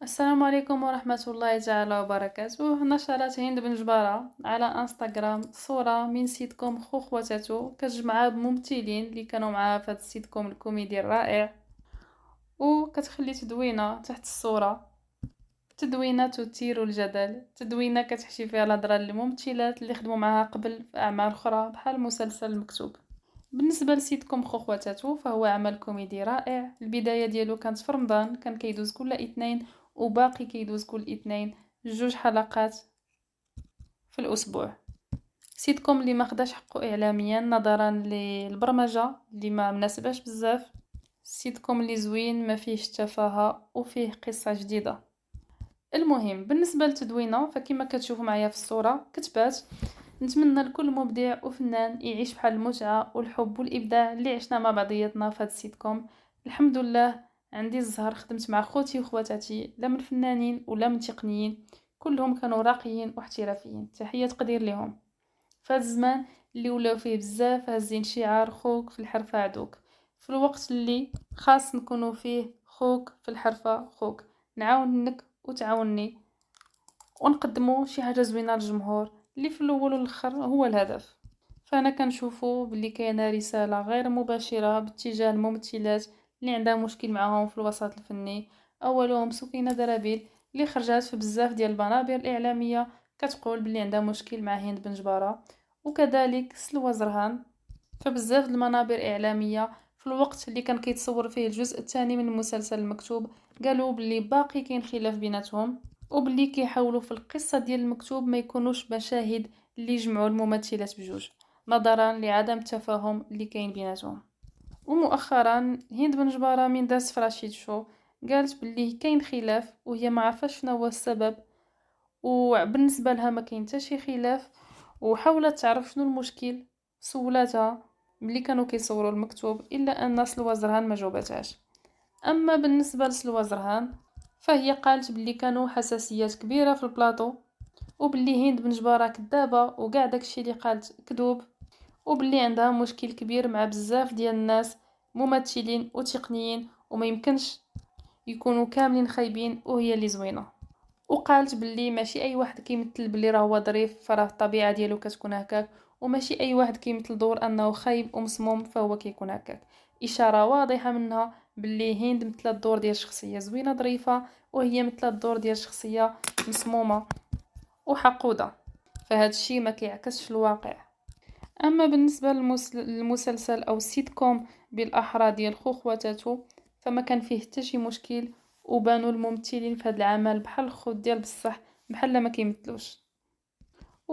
السلام عليكم ورحمة الله تعالى وبركاته. نشرت هند بن جبارة على انستغرام صورة من سيتكم خو خواتاتو كتجمعها بممثلين اللي كانوا معاها في هذا السيتكوم الكوميدي الرائع، وكتخلي تدوينة تحت الصورة. تدوينة تثير الجدل، تدوينة كتحشي فيها الهضرة للممثلات اللي خدموا معاها قبل في أعمال أخرى بحال المسلسل المكتوب. بالنسبة لسيتكم خو خواتاتو فهو عمل كوميدي رائع. البداية ديالو كانت في رمضان، كان كيدوز كل اثنين وباقي كيدوز كل اثنين، جوج حلقات في الأسبوع. سيتكم اللي ما خداش حقه إعلاميا نظرا للبرمجة اللي ما مناسباش بزاف. سيتكم اللي زوين، ما فيهش تفاهة وفيه قصة جديدة. المهم بالنسبة للتدوينة فكما كتشوفوا معايا في الصورة كتبات: نتمنى لكل مبدع وفنان يعيش بحال المتعة والحب والإبداع اللي عشنا مع بعضياتنا في هاد السيتكوم. الحمد لله عندي الزهر، خدمت مع خوتي وخواتاتي لا من فنانين ولا من تقنيين، كلهم كانوا راقيين واحترافيين. تحية تقدير لهم. فهاد الزمان اللي ولاو فيه بزاف هازين شعار خوك في الحرفة عدوك، في الوقت اللي خاص نكونوا فيه خوك في الحرفة خوك، نعاونك وتعاوني ونقدموا شي حاجه زوينه للجمهور اللي في الاول والاخر هو الهدف. فانا كنشوفوا باللي كاينه رساله غير مباشره باتجاه الممثلات اللي عندها مشكل معاهم في الوسط الفني. اولهم سكينه درابيل اللي خرجت في بزاف ديال البنابر الاعلاميه كتقول باللي عندها مشكل مع هند بن جباره، وكذلك سلوى زرهان في بزاف د المنابر اعلاميه في الوقت اللي كان كيتصور فيه الجزء الثاني من المسلسل المكتوب. قالوا باللي باقي كاين خلاف بيناتهم، وباللي كيحاولوا في القصه ديال المكتوب ما يكونوش مشاهد اللي يجمعوا الممثلات بجوج نظرا لعدم التفاهم اللي كاين بيناتهم. ومؤخرا هند بن جبارة من دازت في رشيد شو قالت باللي كاين خلاف وهي ما عرفاش شنو هو السبب، وبالنسبه لها ما كاين حتى شي خلاف، وحاولت تعرف شنو المشكل. سولاتها ملي كانوا كيصوروا المكتوب، الا ان سلوى زرهان ما جاوبتهاش. اما بالنسبه لسلوى زرهان فهي قالت باللي كانوا حساسيات كبيره في البلاطو، وباللي هند بن جبارة كذابه وكاع داكشي اللي قالت كذوب، وباللي عندها مشكل كبير مع بزاف ديال الناس ممثلين وتقنيين وما يمكنش يكونوا كاملين خايبين وهي اللي زوينه. وقالت باللي ماشي اي واحد كيمثل باللي راه هو ظريف فراه الطبيعه ديالو كتكون هكاك، وماشي اي واحد كيمثل دور انه خايب ومسموم فهو كيكون هكاك. اشاره واضحه منها باللي هند مثلت الدور ديال شخصيه زوينه ظريفه، وهي مثلت الدور ديال شخصيه مسمومه وحقوده، فهاد الشيء ما كيعكسش الواقع. اما بالنسبه للمسلسل او السيت كوم بالاحرى ديال خو خواتاتو فما كان فيه حتى شي مشكل، وبانوا الممثلين في هذا العمل بحال الخوت ديال بصح بحال ما كيمثلوش.